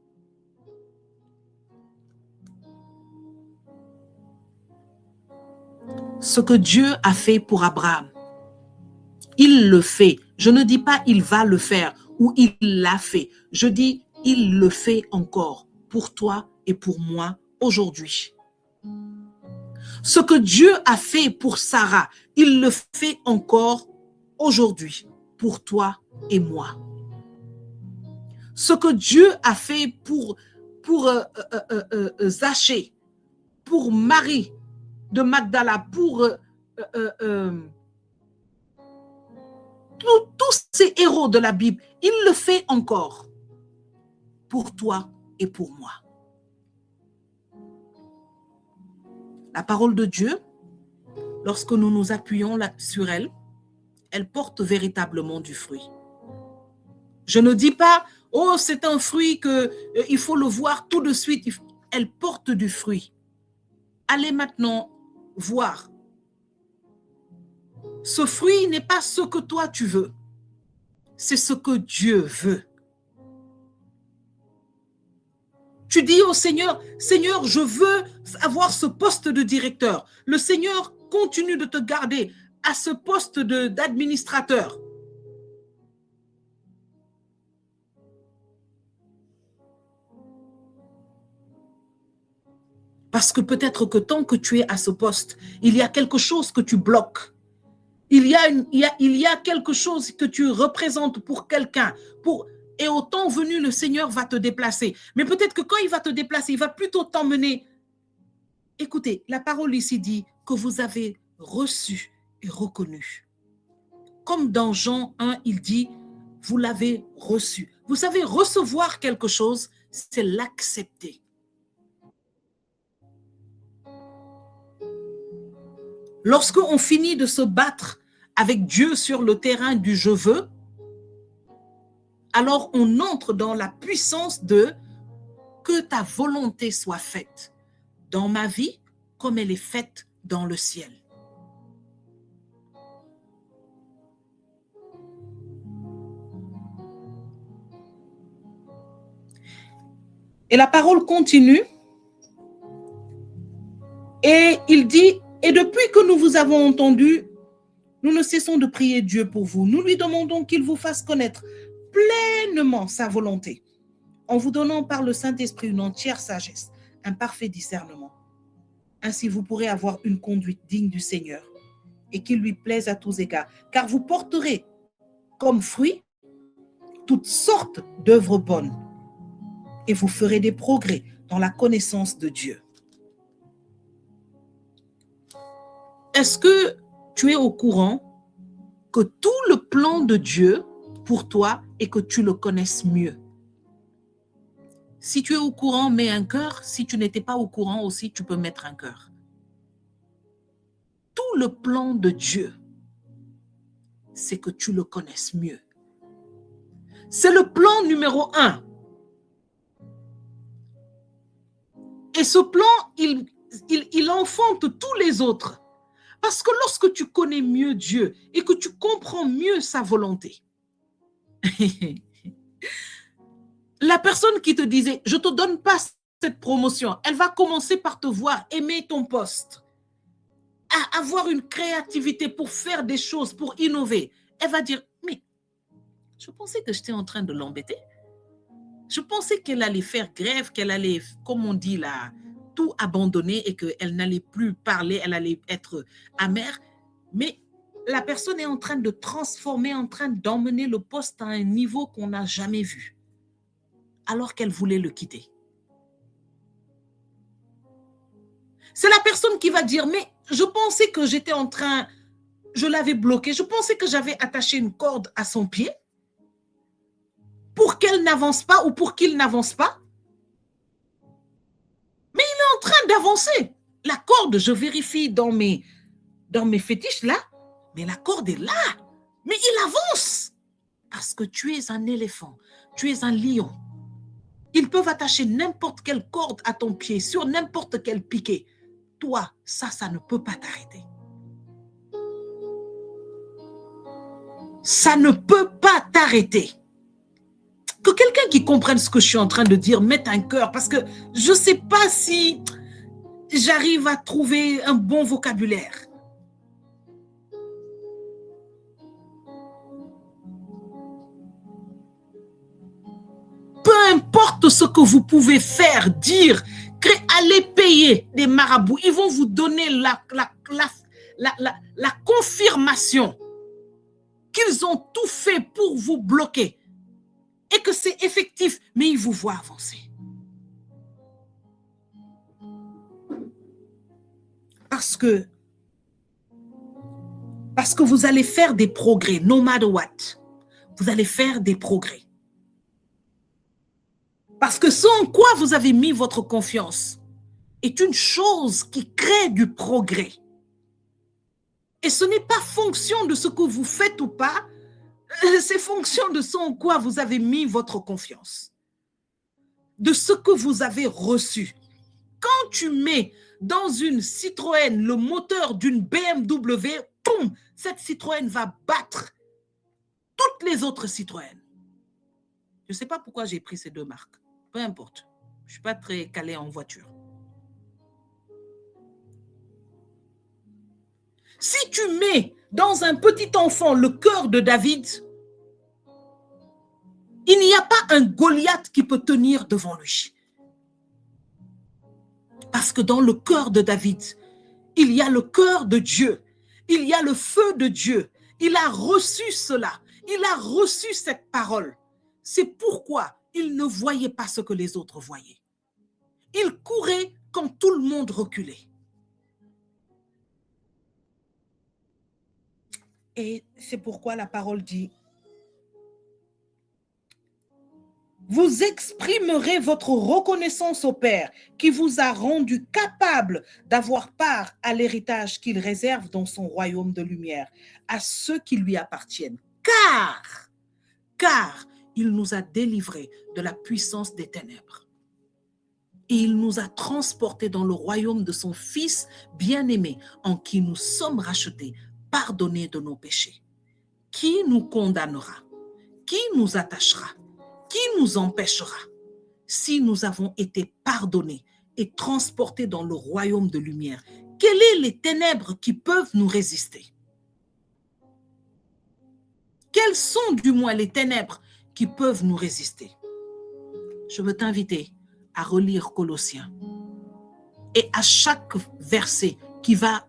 Ce que Dieu a fait pour Abraham, il le fait. Je ne dis pas il va le faire ou il l'a fait. Je dis il le fait encore pour toi et pour moi aujourd'hui. Ce que Dieu a fait pour Sarah, il le fait encore aujourd'hui pour toi et moi. Ce que Dieu a fait pour Zachée, pour Marie de Magdala, pour tous ces héros de la Bible, il le fait encore pour toi et pour moi. La parole de Dieu, lorsque nous nous appuyons sur elle, elle porte véritablement du fruit. Je ne dis pas, oh, c'est un fruit qu'il faut le voir tout de suite. Elle porte du fruit. Allez maintenant voir. Ce fruit n'est pas ce que toi tu veux. C'est ce que Dieu veut. Tu dis au Seigneur, Seigneur, je veux avoir ce poste de directeur. Le Seigneur continue de te garder à ce poste d'administrateur. Parce que peut-être que tant que tu es à ce poste, il y a quelque chose que tu bloques. Il y a quelque chose que tu représentes pour quelqu'un. Et au temps venu, le Seigneur va te déplacer. Mais peut-être que quand il va te déplacer, il va plutôt t'emmener. Écoutez, la parole ici dit que vous avez reçu et reconnu. Comme dans Jean 1, il dit, vous l'avez reçu. Vous savez, recevoir quelque chose, c'est l'accepter. Lorsqu'on finit de se battre avec Dieu sur le terrain du je veux, alors on entre dans la puissance de que ta volonté soit faite dans ma vie comme elle est faite dans le ciel. Et la parole continue. Et il dit, et depuis que nous vous avons entendu, nous ne cessons de prier Dieu pour vous. Nous lui demandons qu'il vous fasse connaître pleinement sa volonté, en vous donnant par le Saint-Esprit une entière sagesse, un parfait discernement. Ainsi, vous pourrez avoir une conduite digne du Seigneur et qui lui plaise à tous égards, car vous porterez comme fruit toutes sortes d'œuvres bonnes et vous ferez des progrès dans la connaissance de Dieu. Est-ce que tu es au courant que tout le plan de Dieu pour toi est que tu le connaisses mieux? Si tu es au courant, mets un cœur. Si tu n'étais pas au courant aussi, tu peux mettre un cœur. Tout le plan de Dieu, c'est que tu le connaisses mieux. C'est le plan numéro 1. Et ce plan, il enfante tous les autres. Parce que lorsque tu connais mieux Dieu et que tu comprends mieux sa volonté, la personne qui te disait, je ne te donne pas cette promotion, elle va commencer par te voir aimer ton poste, à avoir une créativité pour faire des choses, pour innover. Elle va dire, mais je pensais que j'étais en train de l'embêter. Je pensais qu'elle allait faire grève, qu'elle allait, comme on dit là, tout abandonner et qu'elle n'allait plus parler, elle allait être amère. Mais la personne est en train de transformer, en train d'emmener le poste à un niveau qu'on n'a jamais vu, alors qu'elle voulait le quitter. C'est la personne qui va dire, mais je pensais que j'étais en train, je l'avais bloqué, je pensais que j'avais attaché une corde à son pied pour qu'elle n'avance pas ou pour qu'il n'avance pas. Mais il est en train d'avancer. La corde, je vérifie dans mes fétiches là, mais la corde est là. Mais il avance. Parce que tu es un éléphant, tu es un lion. Ils peuvent attacher n'importe quelle corde à ton pied, sur n'importe quel piquet. Toi, ça ne peut pas t'arrêter. Ça ne peut pas t'arrêter. Que quelqu'un qui comprenne ce que je suis en train de dire mette un cœur, parce que je ne sais pas si j'arrive à trouver un bon vocabulaire. Peu importe ce que vous pouvez faire, dire, allez payer des marabouts, ils vont vous donner la confirmation qu'ils ont tout fait pour vous bloquer et que c'est effectif, mais ils vous voient avancer. Parce que vous allez faire des progrès, no matter what. Vous allez faire des progrès. Parce que ce en quoi vous avez mis votre confiance est une chose qui crée du progrès. Et ce n'est pas fonction de ce que vous faites ou pas, c'est fonction de ce en quoi vous avez mis votre confiance. De ce que vous avez reçu. Quand tu mets dans une Citroën le moteur d'une BMW, boum, cette Citroën va battre toutes les autres Citroën. Je ne sais pas pourquoi j'ai pris ces deux marques. Peu importe. Je ne suis pas très calée en voiture. Si tu mets dans un petit enfant le cœur de David, il n'y a pas un Goliath qui peut tenir devant lui. Parce que dans le cœur de David, il y a le cœur de Dieu. Il y a le feu de Dieu. Il a reçu cela. Il a reçu cette parole. C'est pourquoi il ne voyait pas ce que les autres voyaient. Il courait quand tout le monde reculait. Et c'est pourquoi la parole dit, vous exprimerez votre reconnaissance au Père qui vous a rendu capable d'avoir part à l'héritage qu'il réserve dans son royaume de lumière, à ceux qui lui appartiennent. Car il nous a délivrés de la puissance des ténèbres. et il nous a transportés dans le royaume de son Fils bien-aimé, en qui nous sommes rachetés, pardonnés de nos péchés. Qui nous condamnera? Qui nous attachera? Qui nous empêchera? Si nous avons été pardonnés et transportés dans le royaume de lumière, quelles sont les ténèbres qui peuvent nous résister? Quelles sont du moins les ténèbres qui peuvent nous résister? Je veux t'inviter à relire Colossiens. Et à chaque verset qui va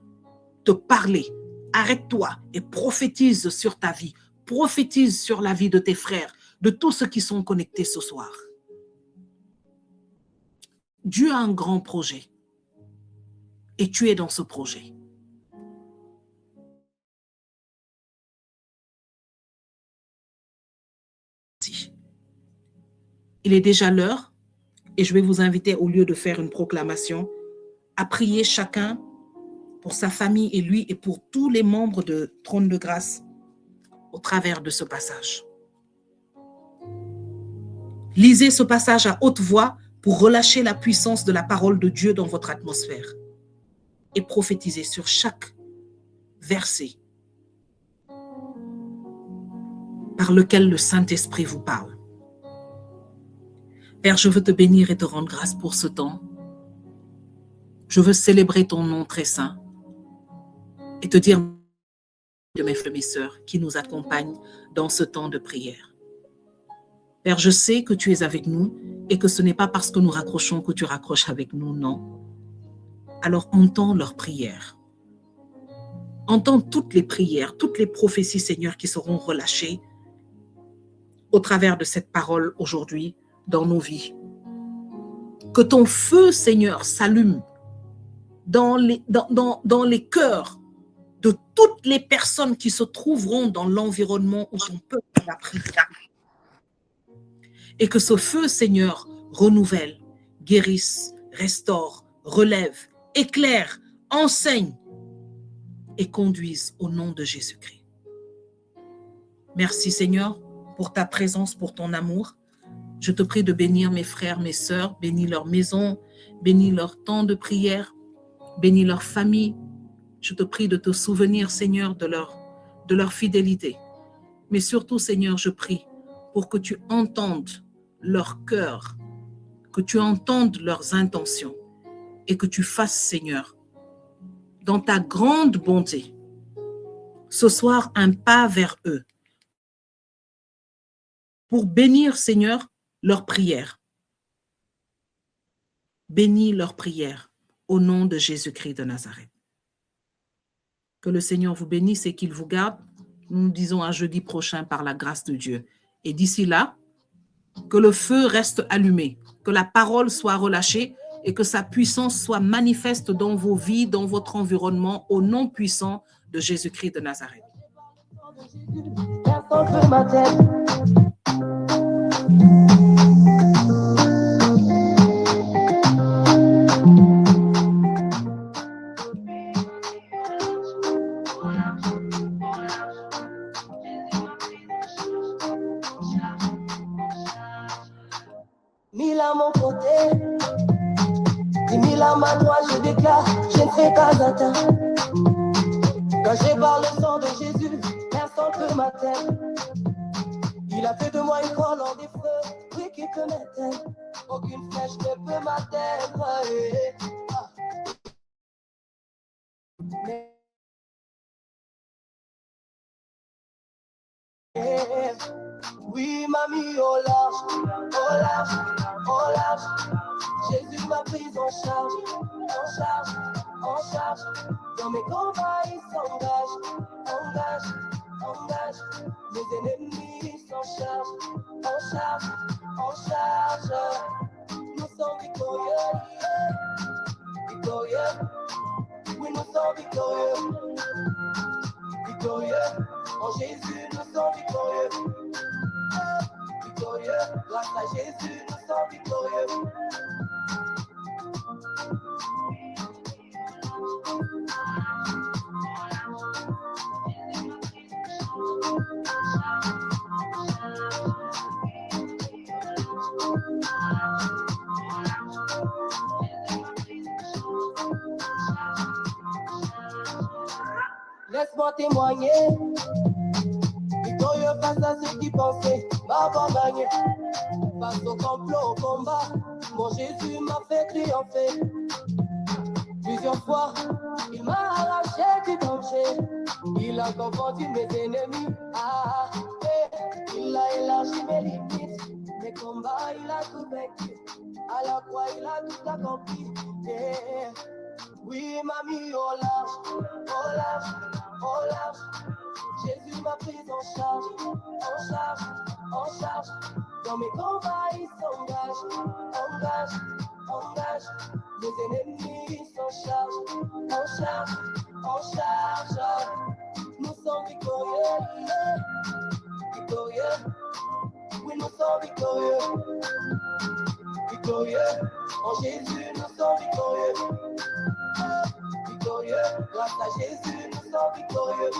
te parler, arrête-toi et prophétise sur ta vie. Prophétise sur la vie de tes frères, de tous ceux qui sont connectés ce soir. Dieu a un grand projet. Et tu es dans ce projet. Il est déjà l'heure et je vais vous inviter, au lieu de faire une proclamation, à prier chacun pour sa famille et lui et pour tous les membres de Trône de Grâce au travers de ce passage. Lisez ce passage à haute voix pour relâcher la puissance de la parole de Dieu dans votre atmosphère et prophétisez sur chaque verset par lequel le Saint-Esprit vous parle. Père, je veux te bénir et te rendre grâce pour ce temps. Je veux célébrer ton nom très saint et te dire de mes frères et mes sœurs qui nous accompagnent dans ce temps de prière. Père, je sais que tu es avec nous et que ce n'est pas parce que nous raccrochons que tu raccroches avec nous, non. Alors entends leurs prières. Entends toutes les prières, toutes les prophéties, Seigneur, qui seront relâchées au travers de cette parole aujourd'hui dans nos vies. Que ton feu, Seigneur, s'allume dans les cœurs de toutes les personnes qui se trouveront dans l'environnement où ton peuple va prier. Et que ce feu, Seigneur, renouvelle, guérisse, restaure, relève, éclaire, enseigne et conduise au nom de Jésus-Christ. Merci, Seigneur, pour ta présence, pour ton amour. Je te prie de bénir mes frères, mes sœurs, bénis leur maison, bénis leur temps de prière, bénis leur famille. Je te prie de te souvenir, Seigneur, de leur fidélité. Mais surtout, Seigneur, je prie pour que tu entendes leur cœur, que tu entendes leurs intentions et que tu fasses, Seigneur, dans ta grande bonté, ce soir un pas vers eux pour bénir, Seigneur, leurs prières. Bénis leurs prières au nom de Jésus-Christ de Nazareth. Que le Seigneur vous bénisse et qu'il vous garde. Nous disons à jeudi prochain par la grâce de Dieu. Et d'ici là, que le feu reste allumé, que la parole soit relâchée et que sa puissance soit manifeste dans vos vies, dans votre environnement, au nom puissant de Jésus-Christ de Nazareth. Mille à mon côté, 10 000 à ma droite, je déclare, je ne fais pas atteindre. Quand je parle le sang de Jésus, personne ne peut m'atteindre. Il a fait de moi une colonne des feux, oui qui peut m'éteindre. Aucune flèche ne peut m'atteindre. Oui, mamie, au large, au large, au large. Jésus m'a pris en charge, en charge, en charge. Dans mes combats, il s'engage, engage, engage. Mes ennemis s'en chargent, en charge, en charge. Nous sommes victorieux, victorieux. Oui, nous sommes victorieux, victorieux. En Jésus, nous sommes victorieux. Victorieux, grâce à Jésus, nous sommes victorieux. laisse-moi témoigner. Victorieux face à ceux qui pensaient m'avoir gagné. Face au complot, au combat, mon Jésus m'a fait triompher. Plusieurs fois, il m'a arraché du danger. Il a confondu mes ennemis. Il a élargi mes limites. Mes combats, il a tout vaincu. À la croix, il a tout accompli. Oui, il m'a mis au large, au large, au large. Jésus m'a pris en charge, en charge, en charge. Dans mes combats, il s'engage, engage, engage. Les ennemis s'en chargent, en charge, en charge. Nous sommes victorieux, victorieux. Oui, nous sommes victorieux, victorieux. En Jésus, nous sommes victorieux, victorieux. Grâce à Jésus, nous sommes victorieux.